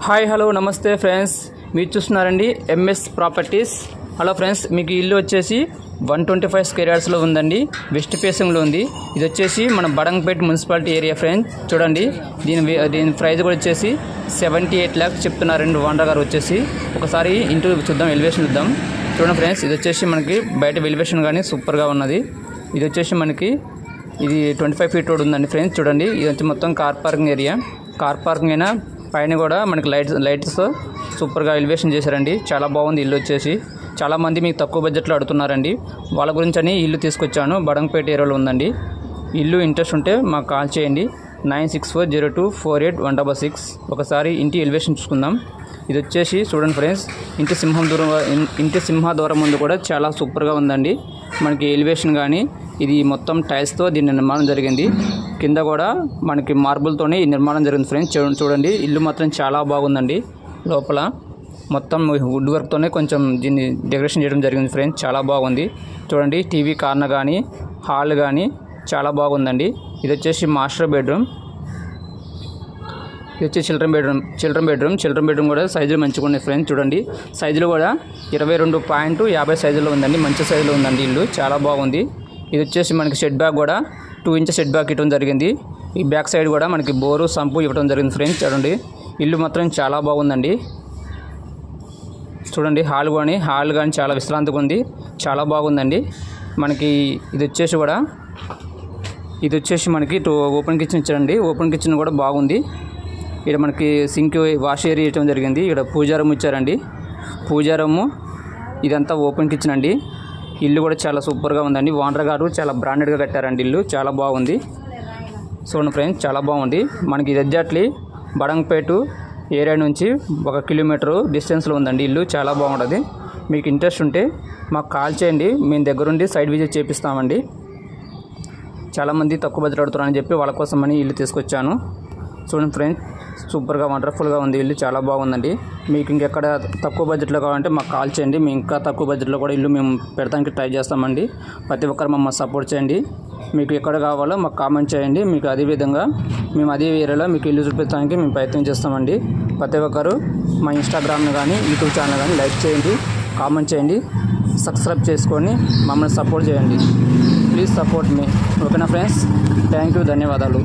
Hi hello నమస్తే friends, మీరు చూస్తున్నారండి ఎంఎస్ ప్రాపర్టీస్. హలో ఫ్రెండ్స్, మీకు ఇల్లు వచ్చేసి 125 స్క్వేర్ యార్డ్స్లో ఉందండి. వెస్ట్ ఫేసింగ్లో ఉంది. ఇది వచ్చేసి మన బడంగపేట మున్సిపాలిటీ ఏరియా ఫ్రెండ్స్. చూడండి, దీని ప్రైస్ కూడా వచ్చేసి 78 lakhs చెప్తున్నారండి ఓనర్ గారు వచ్చేసి. ఒకసారి ఇంటి చూద్దాం, ఎలివేషన్ చూద్దాం. చూడండి ఫ్రెండ్స్, ఇది వచ్చేసి మనకి బయట ఎలివేషన్ కానీ సూపర్గా ఉన్నది. ఇది వచ్చేసి మనకి ఇది 25 feet రోడ్ ఉందండి ఫ్రెండ్స్. చూడండి, ఇది వచ్చి మొత్తం car parking area. Car parking అయినా పైన కూడా మనకి లైట్స్తో సూపర్గా ఎలివేషన్ చేశారండి. చాలా బాగుంది ఇల్లు వచ్చేసి. చాలామంది మీకు తక్కువ బడ్జెట్లో అడుగుతున్నారండి, వాళ్ళ గురించి అని ఇల్లు తీసుకొచ్చాను. బడంగపేట ఏరియాలో ఉందండి. ఇల్లు ఇంట్రెస్ట్ ఉంటే మాకు కాల్ చేయండి 9640248166. ఒకసారి ఇంటి ఎలివేషన్ చూసుకుందాం. ఇది వచ్చేసి చూడండి ఫ్రెండ్స్, ఇంటి సింహద్వారం ముందు కూడా చాలా సూపర్గా ఉందండి. మనకి ఎలివేషన్ కానీ ఇది మొత్తం టైల్స్తో దీన్ని నిర్మాణం జరిగింది. కింద కూడా మనకి మార్బుల్తోనే ఈ నిర్మాణం జరిగింది ఫ్రెండ్స్. చూడండి, ఇల్లు మాత్రం చాలా బాగుందండి. లోపల మొత్తం వుడ్ వర్క్తోనే కొంచెం దీన్ని డెకరేషన్ చేయడం జరిగింది ఫ్రెండ్స్. చాలా బాగుంది. చూడండి, టీవీ కార్నర్ కానీ హాల్ కానీ చాలా బాగుందండి. ఇది వచ్చేసి మాస్టర్ బెడ్రూమ్. ఇది వచ్చి చిల్డ్రన్ బెడ్రూమ్ కూడా సైజులు మంచిగా ఉన్నాయి ఫ్రెండ్స్. చూడండి, సైజులు కూడా 22.50 సైజులో ఉందండి. మంచి సైజులో ఉందండి ఇల్లు, చాలా బాగుంది. ఇది వచ్చేసి మనకి షెడ్ బ్యాక్ కూడా 2 inches షెడ్ బ్యాక్ ఇవ్వడం జరిగింది. ఈ బ్యాక్ సైడ్ కూడా మనకి బోరు సంపు ఇవ్వడం జరిగింది ఫ్రెండ్స్. చూడండి, ఇల్లు మాత్రం చాలా బాగుందండి. చూడండి, హాల్ కానీ చాలా విశ్రాంతిగా ఉంది, చాలా బాగుందండి. మనకి ఇది వచ్చేసి మనకి ఓపెన్ కిచెన్ ఇచ్చారండి. ఓపెన్ కిచెన్ కూడా బాగుంది. ఇక్కడ మనకి సింక్ వాష్ ఏరియా ఇవ్వడం జరిగింది. ఇక్కడ పూజా రూమ్ ఇచ్చారండి. పూజా రూము ఇదంతా ఓపెన్ కిచెన్ అండి. ఇల్లు కూడా చాలా సూపర్గా ఉందండి. ఓనర్ గారు చాలా బ్రాండెడ్గా కట్టారండి. ఇల్లు చాలా బాగుంది. చూడండి ఫ్రెండ్స్, చాలా బాగుంది. మనకి ఇది ఎగ్జాక్ట్లీ బడంగపేట ఏరియా నుంచి 1 kilometer డిస్టెన్స్లో ఉందండి. ఇల్లు చాలా బాగుంటుంది. మీకు ఇంట్రెస్ట్ ఉంటే మాకు కాల్ చేయండి, మేము దగ్గరుండి సైట్ విజిట్ చేపిస్తామండి. చాలామంది తక్కువ బడ్జెట్ అడుగుతున్నారని చెప్పి వాళ్ళ కోసమని ఇల్లు తీసుకొచ్చాను. చూడండి ఫ్రెండ్స్, సూపర్గా వండర్ఫుల్గా ఉంది ఇల్లు, చాలా బాగుందండి. మీకు ఇంకెక్కడ తక్కువ బడ్జెట్లో కావాలంటే మాకు కాల్ చేయండి. మేము ఇంకా తక్కువ బడ్జెట్లో కూడా ఇల్లు మేము పెడతానికి ట్రై చేస్తామండి. ప్రతి ఒక్కరు మమ్మల్ని సపోర్ట్ చేయండి. మీకు ఎక్కడ కావాలో మాకు కామెంట్ చేయండి. మీకు అదేవిధంగా మేము అదే ఏరియాలో మీకు ఇల్లు చూపించడానికి మేము ప్రయత్నం చేస్తామండి. ప్రతి ఒక్కరు మా ఇన్స్టాగ్రామ్ని కానీ యూట్యూబ్ ఛానల్ కానీ లైక్ చేయండి, కామెంట్ చేయండి, సబ్స్క్రైబ్ చేసుకొని మమ్మల్ని సపోర్ట్ చేయండి. ప్లీజ్ సపోర్ట్ మీ. ఓకేనా ఫ్రెండ్స్, థ్యాంక్ యూ, ధన్యవాదాలు.